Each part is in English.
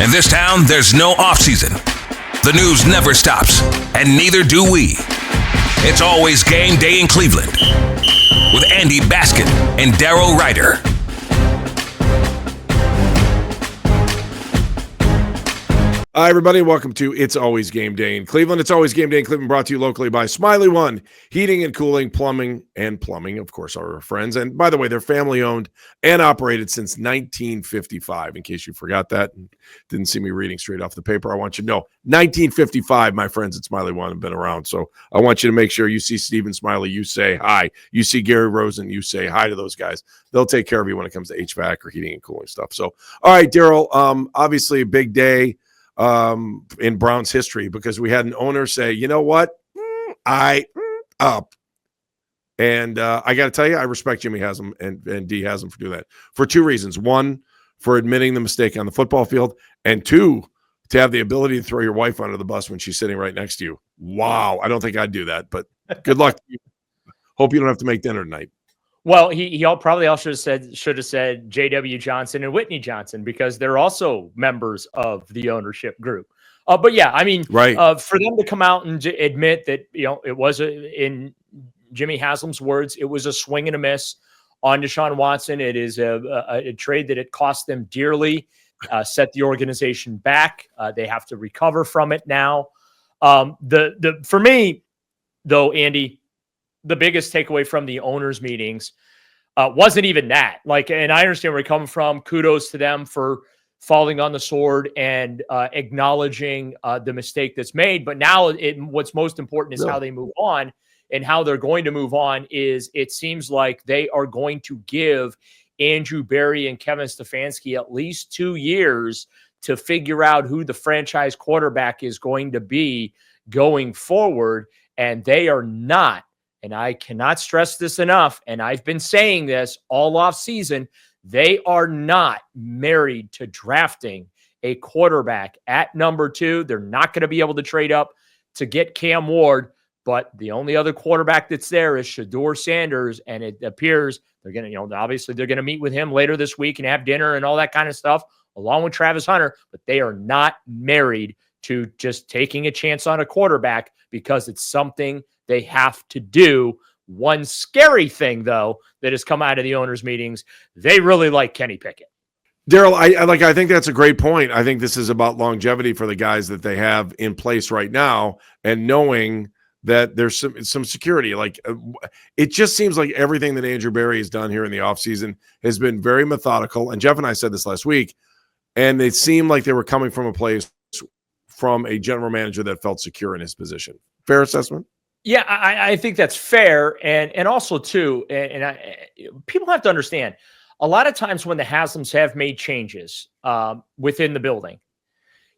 In this town, there's no off-season. The news never stops, and neither do we. It's always game day in Cleveland with Andy Baskin and Daryl Ryder. Hi, everybody. Welcome to It's Always Game Day in Cleveland. It's Always Game Day in Cleveland, brought to you locally by Smiley One Heating and Cooling, Plumbing, of course, our friends. And by the way, they're family-owned and operated since 1955, in case you forgot that and didn't see me reading straight off the paper. I want you to know, 1955, my friends at Smiley One have been around. So I want you to make sure you see Stephen Smiley, you say hi. You see Gary Rosen, you say hi to those guys. They'll take care of you when it comes to HVAC or heating and cooling stuff. So, all right, Daryl, obviously a big day in Browns history, because we had an owner say, you know what, up. And I got to tell you, I respect Jimmy Haslam and D Haslam for doing that for two reasons. One, for admitting the mistake on the football field, and two, to have the ability to throw your wife under the bus when she's sitting right next to you. Wow. I don't think I'd do that, but good luck to you. Hope you don't have to make dinner tonight. Well, he probably also should have said J.W. Johnson and Whitney Johnson, because they're also members of the ownership group. But yeah, I mean, right. For them to come out and admit that, it was in Jimmy Haslam's words, it was a swing and a miss on Deshaun Watson. It is a trade that it cost them dearly, set the organization back. They have to recover from it now. For me, though, Andy, the biggest takeaway from the owners' meetings wasn't even that. And I understand where you're coming from. Kudos to them for falling on the sword and acknowledging the mistake that's made. But now what's most important is how they move on, and how they're going to move on is it seems like they are going to give Andrew Berry and Kevin Stefanski at least 2 years to figure out who the franchise quarterback is going to be going forward. And they are not, and I cannot stress this enough, and I've been saying this all off season, they are not married to drafting a quarterback at number 2. They're not going to be able to trade up to get Cam Ward, but the only other quarterback that's there is Shedeur Sanders, and it appears they're going to, obviously they're going to meet with him later this week and have dinner and all that kind of stuff, along with Travis Hunter, but they are not married to just taking a chance on a quarterback, because it's something they have to do. One scary thing, though, that has come out of the owners' meetings, they really like Kenny Pickett. Daryl, I think that's a great point. I think this is about longevity for the guys that they have in place right now, and knowing that there's some security. It just seems like everything that Andrew Berry has done here in the offseason has been very methodical. And Jeff and I said this last week, and they seemed like they were coming from a place from a general manager that felt secure in his position. Fair assessment? Yeah, I think that's fair. And also, too, people have to understand, a lot of times when the Haslams have made changes within the building,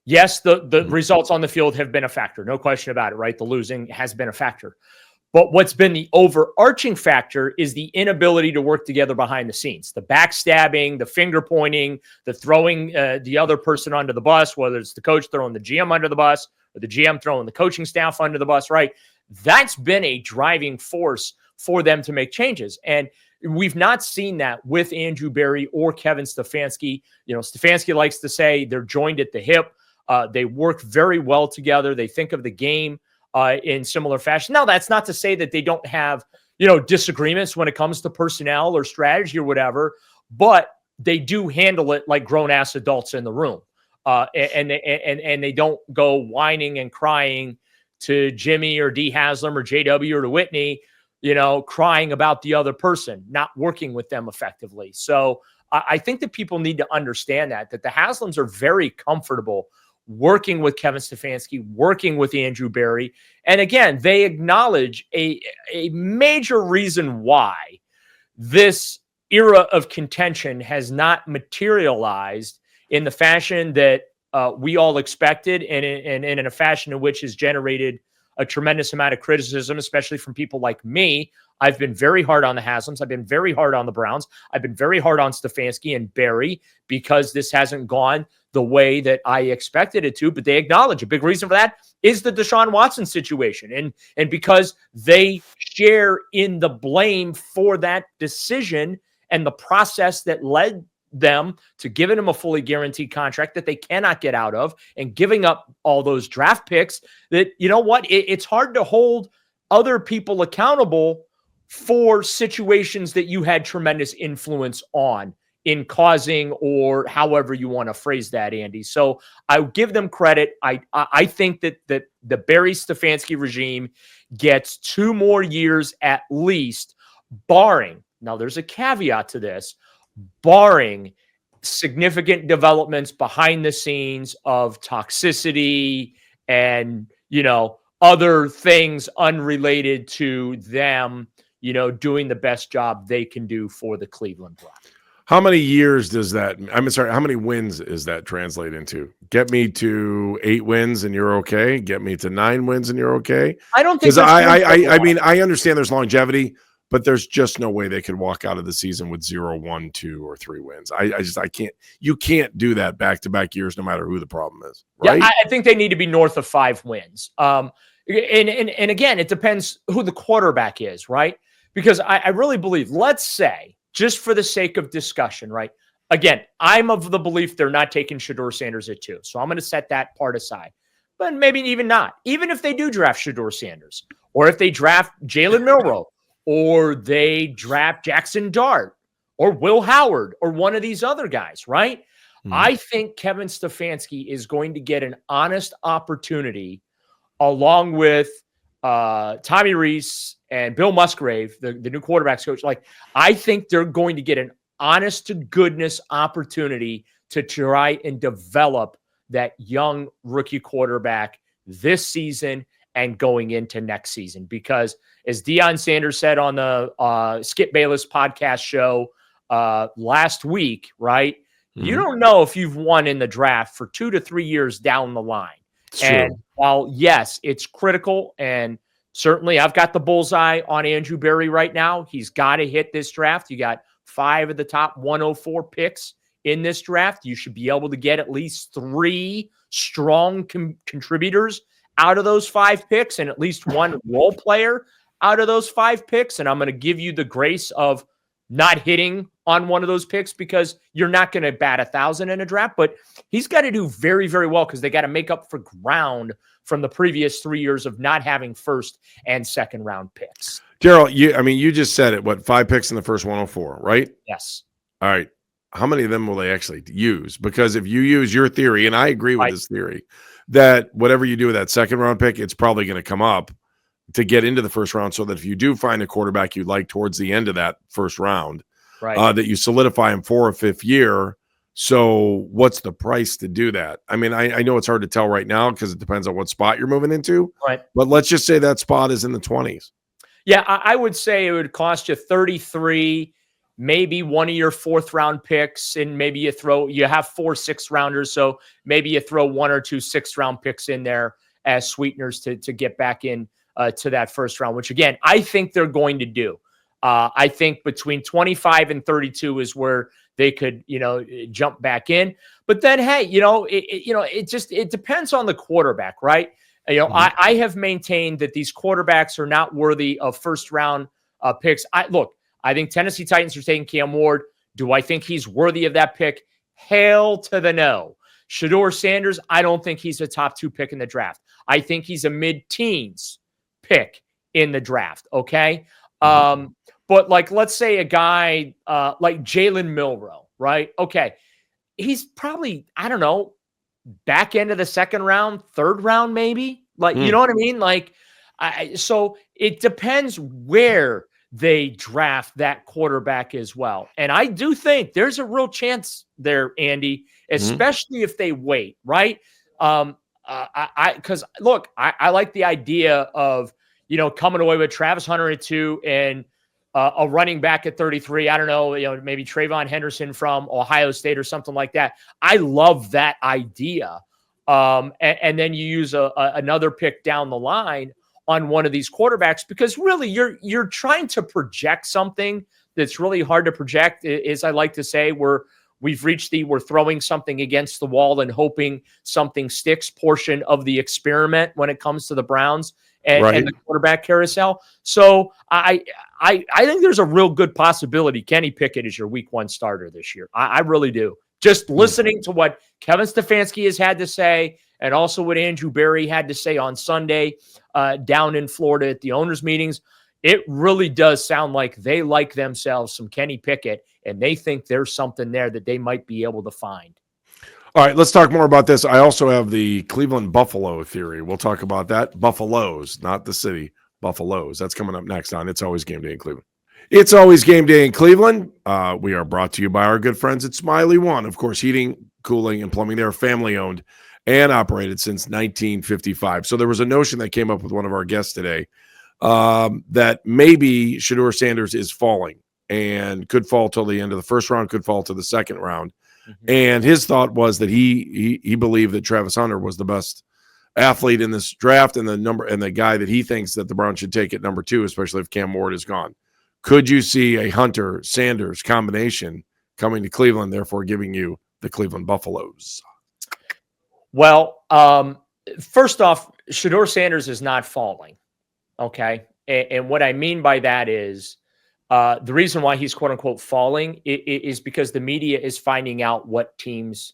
yes, the results on the field have been a factor. No question about it, right? The losing has been a factor. But what's been the overarching factor is the inability to work together behind the scenes. The backstabbing, the finger pointing, the throwing the other person under the bus, whether it's the coach throwing the GM under the bus or the GM throwing the coaching staff under the bus, right? That's been a driving force for them to make changes. And we've not seen that with Andrew Berry or Kevin Stefanski. Stefanski likes to say they're joined at the hip. They work very well together. They think of the game in similar fashion. Now, that's not to say that they don't have, disagreements when it comes to personnel or strategy or whatever, but they do handle it like grown-ass adults in the room. And they don't go whining and crying to Jimmy or D Haslam or JW or to Whitney, crying about the other person, not working with them effectively. So I think that people need to understand that the Haslams are very comfortable working with Kevin Stefanski, working with Andrew Berry. And again, they acknowledge a major reason why this era of contention has not materialized in the fashion that we all expected, and in a fashion in which has generated a tremendous amount of criticism, especially from people like me. I've been very hard on the Haslams. I've been very hard on the Browns. I've been very hard on Stefanski and Berry, because this hasn't gone the way that I expected it to. But they acknowledge a big reason for that is the Deshaun Watson situation. And because they share in the blame for that decision and the process that led them to giving him a fully guaranteed contract that they cannot get out of and giving up all those draft picks that, you know what, it's hard to hold other people accountable for situations that you had tremendous influence on in causing, or however you want to phrase that, Andy. So I give them credit. I think that the Barry Stefanski regime gets 2 more years at least, barring, now there's a caveat to this, barring significant developments behind the scenes of toxicity and, other things unrelated to them, doing the best job they can do for the Cleveland Browns. How many years does that, how many wins is that translate into? Get me to 8 wins and you're okay? Get me to 9 wins and you're okay? I don't think I understand there's longevity, but there's just no way they could walk out of the season with 0, 1, 2, or 3 wins. I can't. You can't do that back-to-back years, no matter who the problem is. Right? Yeah, I think they need to be north of 5 wins. And again, it depends who the quarterback is, right? Because I really believe, let's say, just for the sake of discussion, right? Again, I'm of the belief they're not taking Shedeur Sanders at 2. So I'm going to set that part aside. But maybe even not. Even if they do draft Shedeur Sanders, or if they draft Jalen Milroe, or they draft Jackson Dart, or Will Howard, or one of these other guys, right? I think Kevin Stefanski is going to get an honest opportunity along with Tommy Rees and Bill Musgrave, the new quarterbacks coach. Like, I think they're going to get an honest to goodness opportunity to try and develop that young rookie quarterback this season and going into next season. Because as Deion Sanders said on the Skip Bayless podcast show last week, right? You don't know if you've won in the draft for 2 to 3 years down the line. And while, yes, it's critical, and certainly I've got the bullseye on Andrew Berry right now. He's got to hit this draft. You got 5 of the top 104 picks in this draft. You should be able to get at least 3 strong contributors out of those 5 picks and at least 1 role player out of those 5 picks. And I'm going to give you the grace of not hitting on one of those picks because you're not going to bat 1,000 in a draft, but he's got to do very, very well because they got to make up for ground from the previous 3 years of not having first and second round picks. Daryl, you just said it, 5 picks in the first 104, right? Yes. All right. How many of them will they actually use? Because if you use your theory, and I agree with this theory, that whatever you do with that second round pick, it's probably going to come up to get into the first round, so that if you do find a quarterback you like towards the end of that first round, that you solidify him for a 5th year. So what's the price to do that? I mean, I know it's hard to tell right now because it depends on what spot you're moving into, but let's just say that spot is in the 20s. Yeah, I would say it would cost you 33, maybe one of your 4th round picks, and maybe you have 4 6th rounders, so maybe you throw 1 or 2 6th round picks in there as sweeteners to get back in to that first round, which again, I think they're going to do. I think between 25 and 32 is where they could, jump back in. But then, hey, it depends on the quarterback, right? I have maintained that these quarterbacks are not worthy of first round picks. I think Tennessee Titans are taking Cam Ward. Do I think he's worthy of that pick? Hail to the no. Shedeur Sanders, I don't think he's a top 2 pick in the draft. I think he's a mid-teens pick in the draft. Okay. But let's say a guy like Jalen Milroe, right? Okay. He's probably, I don't know, back end of the 2nd round, 3rd round, maybe. You know what I mean? So it depends where they draft that quarterback as well. And I do think there's a real chance there, Andy, especially if they wait, right? Because look, I like the idea of, coming away with Travis Hunter at 2 and a running back at 33. I don't know, maybe Trayvon Henderson from Ohio State or something like that. I love that idea. And then you use another pick down the line on one of these quarterbacks, because really you're trying to project something that's really hard to project. As I like to say, we've reached we're throwing something against the wall and hoping something sticks portion of the experiment when it comes to the Browns. and the quarterback carousel. So I think there's a real good possibility Kenny Pickett is your week 1 starter this year. I really do. Just listening to what Kevin Stefanski has had to say, and also what Andrew Berry had to say on Sunday down in Florida at the owners' meetings, it really does sound like they like themselves some Kenny Pickett, and they think there's something there that they might be able to find. All right, let's talk more about this. I also have the Cleveland Buffalo theory. We'll talk about that. Buffaloes, not the city. Buffaloes. That's coming up next on It's Always Game Day in Cleveland. It's Always Game Day in Cleveland. We are brought to you by our good friends at Smiley One. Of course, heating, cooling, and plumbing. They're family-owned and operated since 1955. So there was a notion that came up with one of our guests today that maybe Shedeur Sanders is falling and could fall till the end of the first round, could fall to the second round. Mm-hmm. And his thought was that he believed that Travis Hunter was the best athlete in this draft and the guy that he thinks that the Browns should take at number 2, especially if Cam Ward is gone. Could you see a Hunter-Sanders combination coming to Cleveland, therefore giving you the Cleveland Buffaloes? Well, first off, Shedeur Sanders is not falling, okay? And what I mean by that is the reason why he's quote-unquote falling is because the media is finding out what teams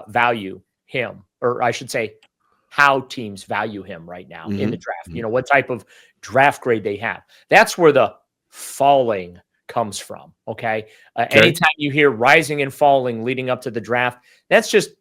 value him, or I should say how teams value him right now in the draft. You know, what type of draft grade they have. That's where the falling comes from, okay? Anytime you hear rising and falling leading up to the draft, that's just,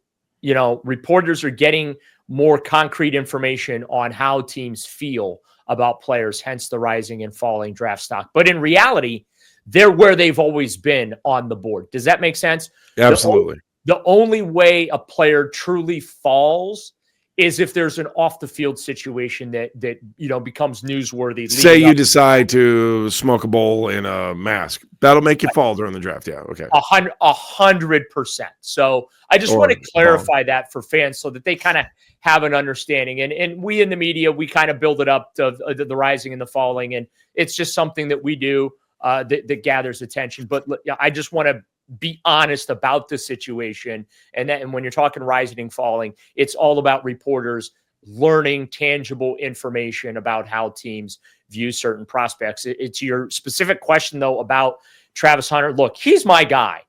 you know, reporters are getting more concrete information on how teams feel about players, hence the rising and falling draft stock. But in reality, they're where they've always been on the board. Does that make sense? Absolutely. The only way a player truly falls is if there's an off-the-field situation that you know becomes newsworthy. Say you decide to smoke a bowl in a mask. That'll make you fall during the draft. Yeah, okay. 100%. So I just want to clarify that for fans so that they kind of have an understanding. And we in the media, we kind of build it up to the rising and the falling, and it's just something that we do that gathers attention. But I just want to be honest about the situation. And when you're talking rising and falling, it's all about reporters learning tangible information about how teams view certain prospects. It's your specific question, though, about Travis Hunter. Look, he's my guy.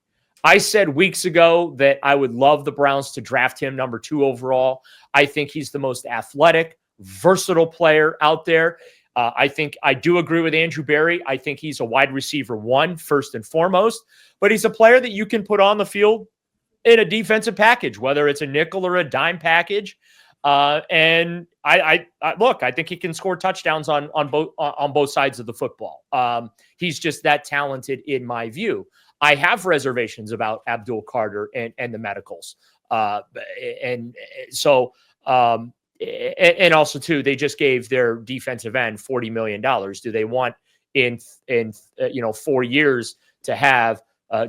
I said weeks ago that I would love the Browns to draft him number 2 overall. I think he's the most athletic, versatile player out there. I think I do agree with Andrew Berry. I think he's a wide receiver 1, first and foremost, but he's a player that you can put on the field in a defensive package, whether it's a nickel or a dime package. And I look, I think he can score touchdowns on both sides of the football. He's just that talented in my view. I have reservations about Abdul Carter and the medicals. And also too, they just gave their defensive end $40 million. Do they want in 4 years to have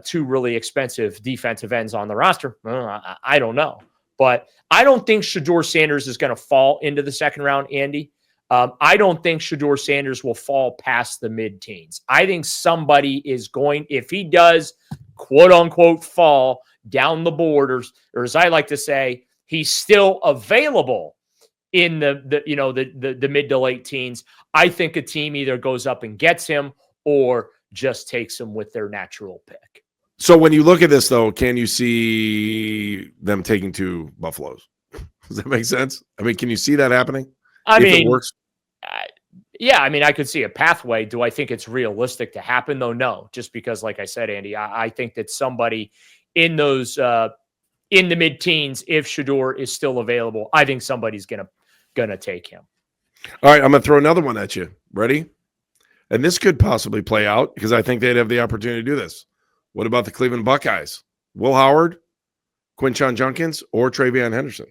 2 really expensive defensive ends on the roster? I don't know, but I don't think Shedeur Sanders is going to fall into the second round, Andy. I don't think Shedeur Sanders will fall past the mid-teens. I think somebody is going, if he does quote unquote fall down the board, or as I like to say, he's still available in the mid to late teens. I think a team either goes up and gets him or just takes him with their natural pick. So when you look at this, though, can you see them taking 2 Buffaloes? Does that make sense? I mean, can you see that happening? If it works? Yeah, I mean, I could see a pathway. Do I think it's realistic to happen, though? No, just because, like I said, Andy, I think that somebody in those in the mid-teens, if Shedeur is still available, I think somebody's gonna take him. All right, I'm gonna throw another one at you. Ready? And this could possibly play out because I think they'd have the opportunity to do this. What about the Cleveland Buckeyes? Will Howard, Quinshon Judkins, or Travion Henderson?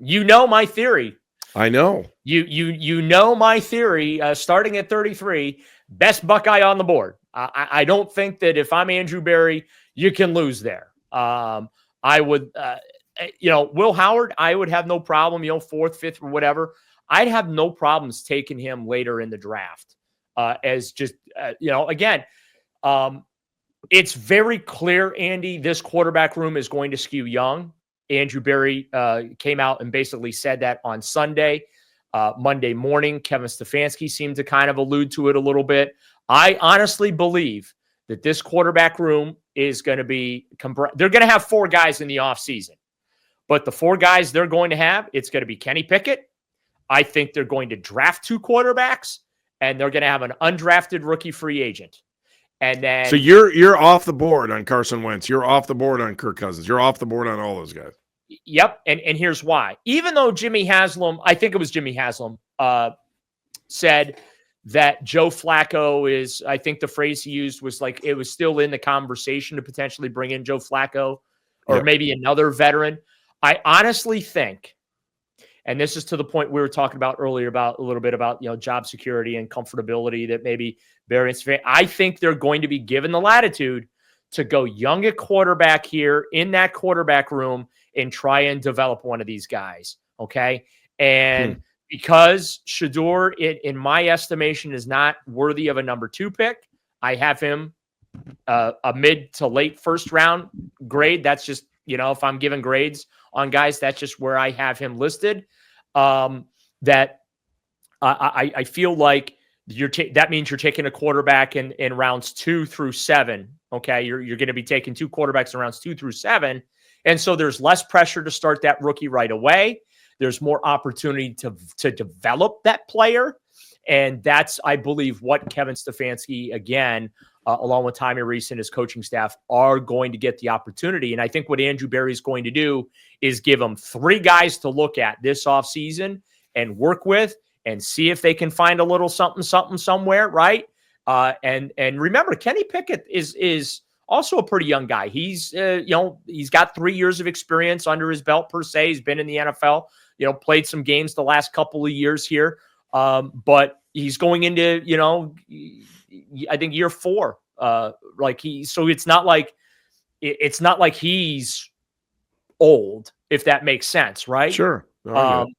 You know my theory. I know. You know my theory. Starting at 33, best Buckeye on the board. I don't think that if I'm Andrew Berry, you can lose there. I would, Will Howard, I would have no problem, 4th, 5th, or whatever. I'd have no problems taking him later in the draft. Again, it's very clear, Andy, this quarterback room is going to skew young. Andrew Berry came out and basically said that on Sunday. Monday morning. Kevin Stefanski seemed to kind of allude to it a little bit. I honestly believe that this quarterback room is going to be they're going to have 4 guys in the offseason. But the 4 guys they're going to have, it's going to be Kenny Pickett. I think they're going to draft 2 quarterbacks, and they're going to have an undrafted rookie free agent. And then, so you're off the board on Carson Wentz. You're off the board on Kirk Cousins. You're off the board on all those guys. Yep. And here's why. Even though Jimmy Haslam, I think it was Jimmy Haslam, said that Joe Flacco is, I think the phrase he used was like, it was still in the conversation to potentially bring in Joe Flacco or maybe another veteran. I honestly think, and this is to the point we were talking about earlier about a little bit about, job security and comfortability that maybe variance. I think they're going to be given the latitude to go young at quarterback here in that quarterback room and try and develop one of these guys. Okay. And because Shedeur, in my estimation, is not worthy of a number 2 pick, I have him a mid to late first round grade. That's just, if I'm giving grades on guys, that's just where I have him listed. That I feel like that means you're taking a quarterback in rounds 2 through 7. Okay. You're going to be taking 2 quarterbacks in rounds 2 through 7. And so there's less pressure to start that rookie right away. There's more opportunity to develop that player. And that's, I believe, what Kevin Stefanski, again, along with Tommy Reese and his coaching staff, are going to get the opportunity. And I think what Andrew Berry is going to do is give them 3 guys to look at this offseason and work with and see if they can find a little something somewhere, right? And remember, Kenny Pickett is also a pretty young guy. He's he's got 3 years of experience under his belt per se. He's been in the NFL, played some games the last couple of years here. But he's going into, I think year 4. So it's not like he's old, if that makes sense, right? Sure.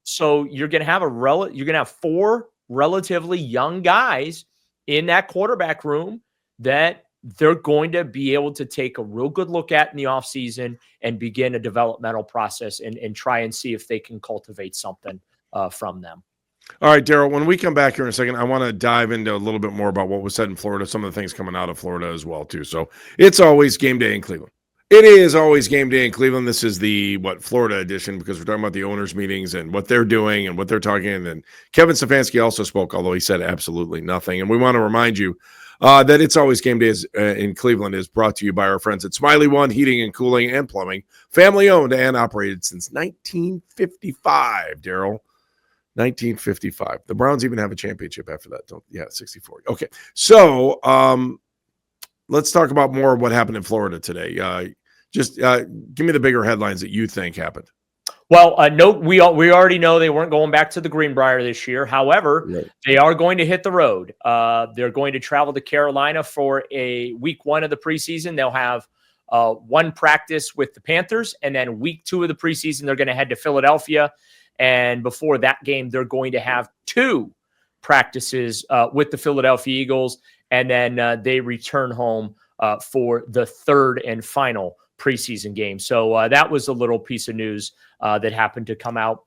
So you're going to have 4 relatively young guys in that quarterback room that they're going to be able to take a real good look at in the offseason and begin a developmental process and try and see if they can cultivate something from them. All right, Daryl, when we come back here in a second, I want to dive into a little bit more about what was said in Florida, some of the things coming out of Florida as well, too. So it's always game day in Cleveland. It is always game day in Cleveland. This is the, Florida edition, because we're talking about the owners' meetings and what they're doing and what they're talking. And then Kevin Stefanski also spoke, although he said absolutely nothing. And we want to remind you that It's Always Game Day in Cleveland is brought to you by our friends at Smiley One Heating and Cooling and Plumbing, family owned and operated since 1955, Daryl. 1955. The Browns even have a championship after that. 64. Okay. So let's talk about more of what happened in Florida today. Just give me the bigger headlines that you think happened. Well, no, we already know they weren't going back to the Greenbrier this year. However, They are going to hit the road. They're going to travel to Carolina for a week 1 of the preseason. They'll have 1 practice with the Panthers, and then week 2 of the preseason, they're going to head to Philadelphia. And before that game, they're going to have 2 practices with the Philadelphia Eagles, and then they return home for the 3rd and final preseason game. So that was a little piece of news that happened to come out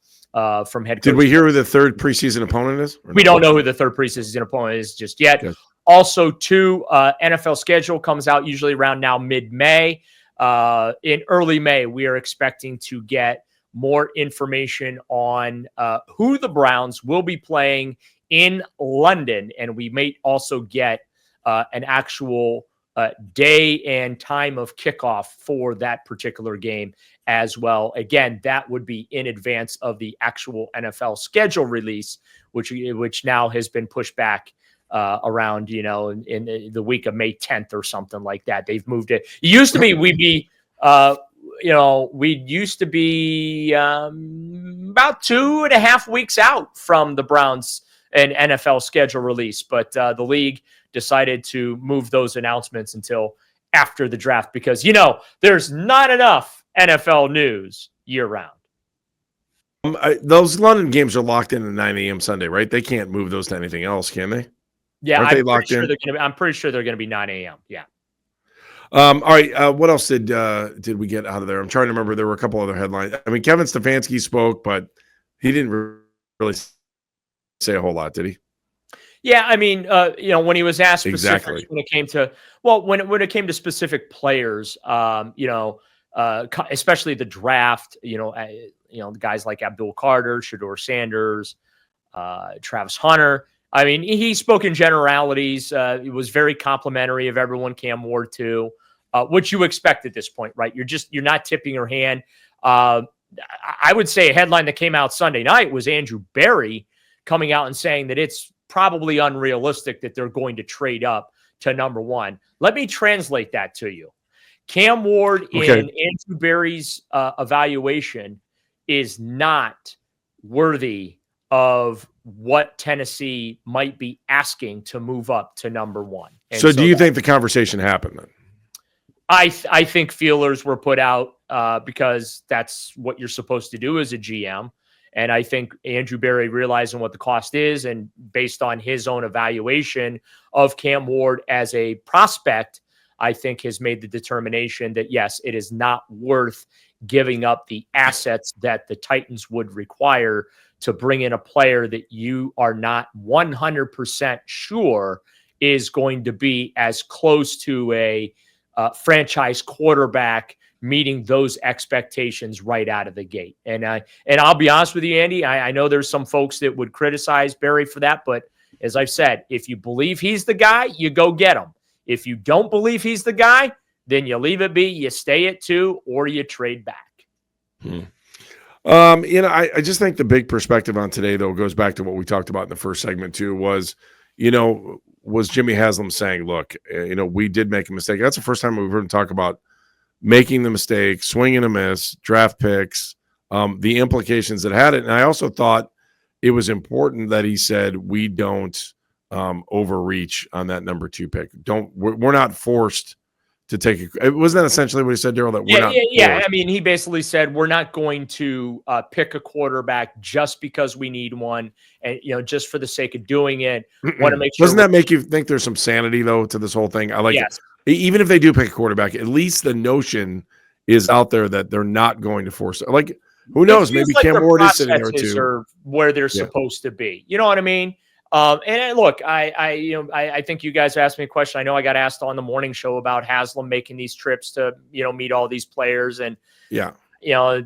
from head coach. Did we hear who the 3rd preseason opponent is? We don't know who the 3rd preseason opponent is just yet. Yes. Also, too, NFL schedule comes out usually around now mid-May. In early May, we are expecting to get more information on who the Browns will be playing in London. And we may also get an actual day and time of kickoff for that particular game as well. Again, that would be in advance of the actual NFL schedule release, which now has been pushed back around, in the week of May 10th or something like that. They've moved it. It used to be we used to be about 2.5 weeks out from the Browns and NFL schedule release, but the league decided to move those announcements until after the draft because, there's not enough NFL news year round. Those London games are locked in at 9 a.m. Sunday, right? They can't move those to anything else, can they? Yeah, I'm pretty sure they're going to be 9 a.m. Yeah. All right. What else did we get out of there? I'm trying to remember. There were a couple other headlines. I mean, Kevin Stefanski spoke, but he didn't really say a whole lot, did he? Yeah, I mean, when he was asked specifics Exactly. when it came to when it came to specific players, especially the draft, the guys like Abdul Carter, Shador Sanders, Travis Hunter. I mean, he spoke in generalities. He was very complimentary of everyone. Cam Ward too, which you expect at this point, right? You're not tipping your hand. I would say a headline that came out Sunday night was Andrew Berry coming out and saying that it's probably unrealistic that they're going to trade up to number 1. Let me translate that to you. Cam Ward in Andrew Berry's evaluation is not worthy of what Tennessee might be asking to move up to number 1. And so do you think the conversation happened then? I think feelers were put out because that's what you're supposed to do as a GM. And I think Andrew Berry, realizing what the cost is and based on his own evaluation of Cam Ward as a prospect, I think has made the determination that, yes, it is not worth giving up the assets that the Titans would require to bring in a player that you are not 100% sure is going to be as close to a franchise quarterback meeting those expectations right out of the gate. And I'll be honest with you, Andy, I know there's some folks that would criticize Berry for that, but as I've said, if you believe he's the guy, you go get him. If you don't believe he's the guy, then you leave it be, you stay at 2, or you trade back. I just think the big perspective on today, though, goes back to what we talked about in the first segment too, was Jimmy Haslam saying, look, we did make a mistake. That's the first time we've heard him talk about making the mistake, swing and a miss, draft picks, the implications that had it. And I also thought it was important that he said, we don't overreach on that number 2 pick. We're not forced to take it. Wasn't that essentially what he said, Daryl? That we're not. Yeah. I mean, he basically said we're not going to pick a quarterback just because we need one, and just for the sake of doing it. Want to make sure. Doesn't that make you think there's some sanity though to this whole thing? I like it. Even if they do pick a quarterback, at least the notion is out there that they're not going to force it. Like, who knows? Maybe like Cam Ward is sitting there too, or where they're supposed to be. You know what I mean? And look, I think you guys asked me a question. I know I got asked on the morning show about Haslam making these trips to, meet all these players, and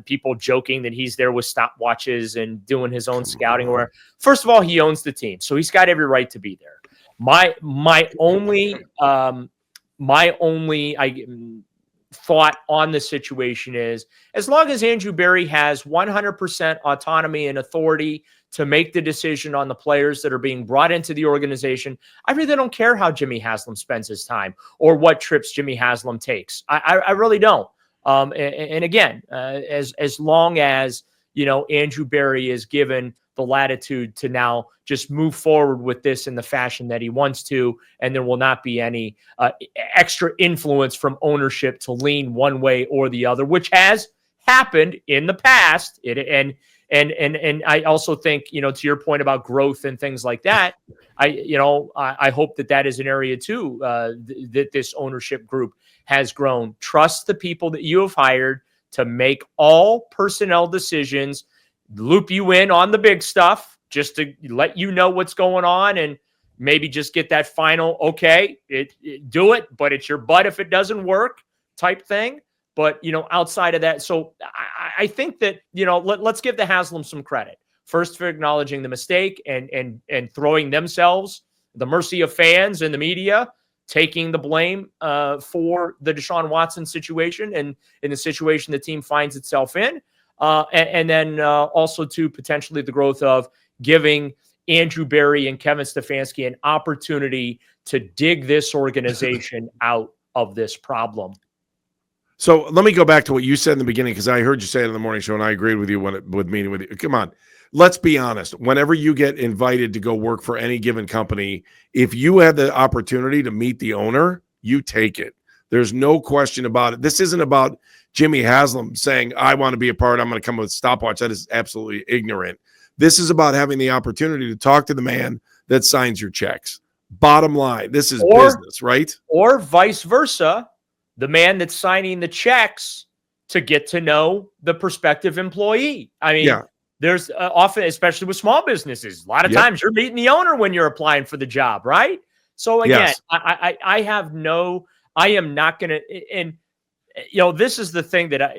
people joking that he's there with stopwatches and doing his own scouting. Where, first of all, he owns the team, so he's got every right to be there. My only thought on the situation is, as long as Andrew Berry has 100% autonomy and authority to make the decision on the players that are being brought into the organization, I really don't care how Jimmy Haslam spends his time or what trips Jimmy Haslam takes. I really don't. And again, as long as, Andrew Berry is given the latitude to now just move forward with this in the fashion that he wants to, and there will not be any extra influence from ownership to lean one way or the other, which has happened in the past. And I also think, to your point about growth and things like that, I hope that is an area too, that this ownership group has grown. Trust the people that you have hired to make all personnel decisions, loop you in on the big stuff, just to let you know what's going on, and maybe just get that final, okay, do it, but it's your butt if it doesn't work type thing. But, outside of that, so I think that, let's give the Haslam some credit. First, for acknowledging the mistake and throwing themselves, the mercy of fans and the media, taking the blame for the Deshaun Watson situation and in the situation the team finds itself in. And then also to potentially the growth of giving Andrew Berry and Kevin Stefanski an opportunity to dig this organization out of this problem. So let me go back to what you said in the beginning, because I heard you say it in the morning show, and I agreed with you with meeting with you. Come on, let's be honest. Whenever you get invited to go work for any given company, if you have the opportunity to meet the owner, you take it. There's no question about it. This isn't about Jimmy Haslam saying, I want to be a part, I'm going to come with a stopwatch. That is absolutely ignorant. This is about having the opportunity to talk to the man that signs your checks. Bottom line, this is business, right? Or vice versa. The man that's signing the checks to get to know the prospective employee. I mean, There's often, especially with small businesses, a lot of times you're meeting the owner when you're applying for the job, right? So again, I am not going to, and this is the thing that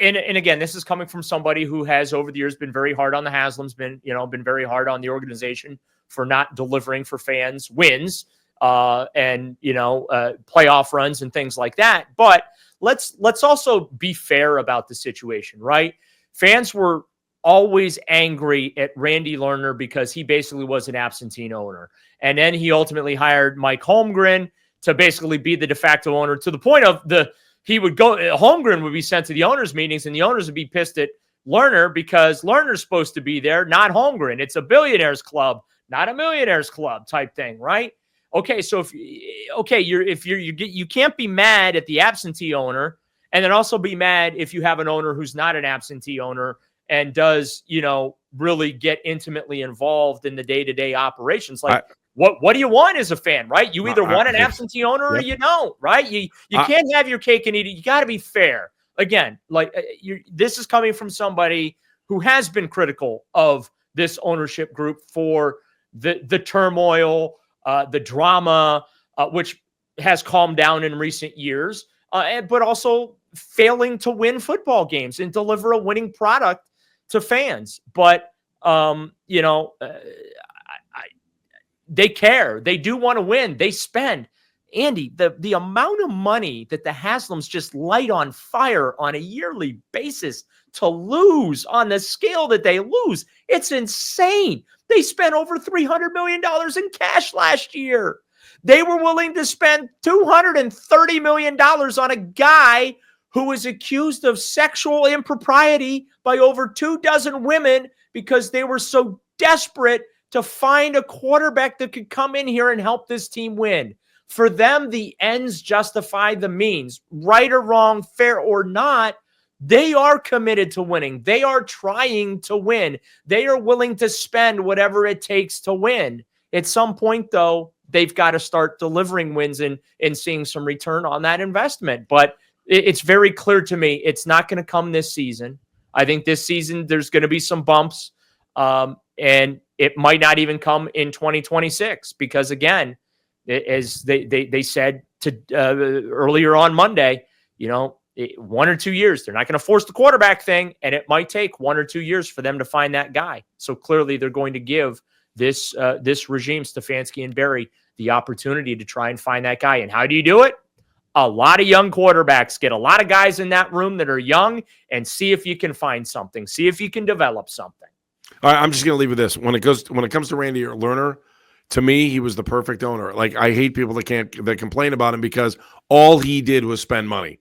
and again, this is coming from somebody who has over the years been very hard on the Haslams, been very hard on the organization for not delivering for fans wins, and playoff runs and things like that. But let's also be fair about the situation, right? Fans were always angry at Randy Lerner because he basically was an absentee owner. And then he ultimately hired Mike Holmgren to basically be the de facto owner, to the point of Holmgren would be sent to the owners' meetings, and the owners would be pissed at Lerner because Lerner's supposed to be there, not Holmgren. It's a billionaires club, not a millionaires club type thing, right? Okay, so you can't be mad at the absentee owner, and then also be mad if you have an owner who's not an absentee owner and does, really get intimately involved in the day-to-day operations. Like, what do you want as a fan, right? You either want an absentee owner or you don't, right? You can't have your cake and eat it. You got to be fair. Again, this is coming from somebody who has been critical of this ownership group for the turmoil, the drama, which has calmed down in recent years, but also failing to win football games and deliver a winning product to fans. But, they care. They do want to win. They spend. Andy, the amount of money that the Haslams just light on fire on a yearly basis to lose on the scale that they lose, it's insane. They spent over $300 million in cash last year. They were willing to spend $230 million on a guy who was accused of sexual impropriety by over 24 women because they were so desperate to find a quarterback that could come in here and help this team win. For them, the ends justify the means. Right or wrong, fair or not, they are committed to winning. They are trying to win. They are willing to spend whatever it takes to win. At some point, though, they've got to start delivering wins and seeing some return on that investment. But it's very clear to me it's not going to come this season. I think this season there's going to be some bumps, and it might not even come in 2026 because, again, as they said earlier on Monday, 1 or 2 years, they're not going to force the quarterback thing, and it might take 1 or 2 years for them to find that guy. So clearly they're going to give this regime, Stefanski and Berry, the opportunity to try and find that guy. And how do you do it? A lot of young quarterbacks. Get a lot of guys in that room that are young and see if you can find something. See if you can develop something. All right, I'm just going to leave with this. When it comes to Randy Lerner, to me, he was the perfect owner. Like, I hate people that complain about him because all he did was spend money,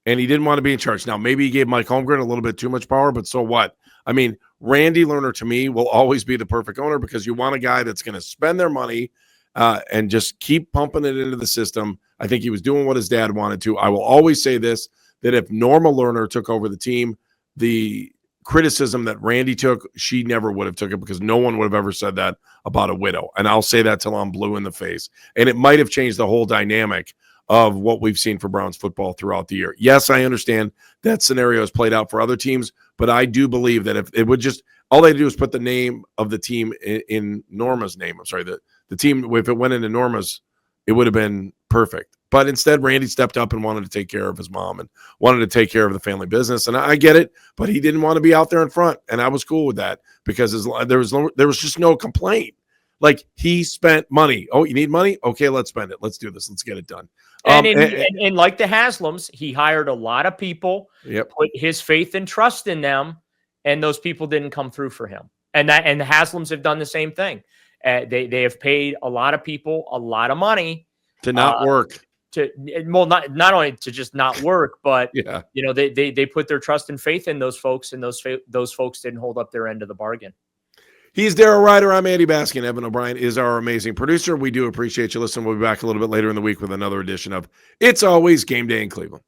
and he didn't want to be in charge. Now, maybe he gave Mike Holmgren a little bit too much power, but so what? I mean, Randy Lerner, to me, will always be the perfect owner because you want a guy that's going to spend their money and just keep pumping it into the system. I think he was doing what his dad wanted to. I will always say this, that if Norma Lerner took over the team, the criticism that Randy took, she never would have took it because no one would have ever said that about a widow. And I'll say that till I'm blue in the face. And it might have changed the whole dynamic of what we've seen for Browns football throughout the year. Yes, I understand that scenario has played out for other teams, but I do believe that if it would just, all they do is put the name of the team in Norma's name. I'm sorry, the team, if it went into Norma's, it would have been perfect. But instead, Randy stepped up and wanted to take care of his mom and wanted to take care of the family business. And I get it, but he didn't want to be out there in front. And I was cool with that because there was just no complaint. Like, he spent money. Oh, you need money? Okay, let's spend it. Let's do this. Let's get it done. And like the Haslams, he hired a lot of people, put his faith and trust in them, and those people didn't come through for him. And the Haslams have done the same thing. They have paid a lot of people a lot of money to not work. Not only to just not work, but they put their trust and faith in those folks, and those folks didn't hold up their end of the bargain. He's Daryl Ryder. I'm Andy Baskin. Evan O'Brien is our amazing producer. We do appreciate you listening. We'll be back a little bit later in the week with another edition of It's Always Game Day in Cleveland.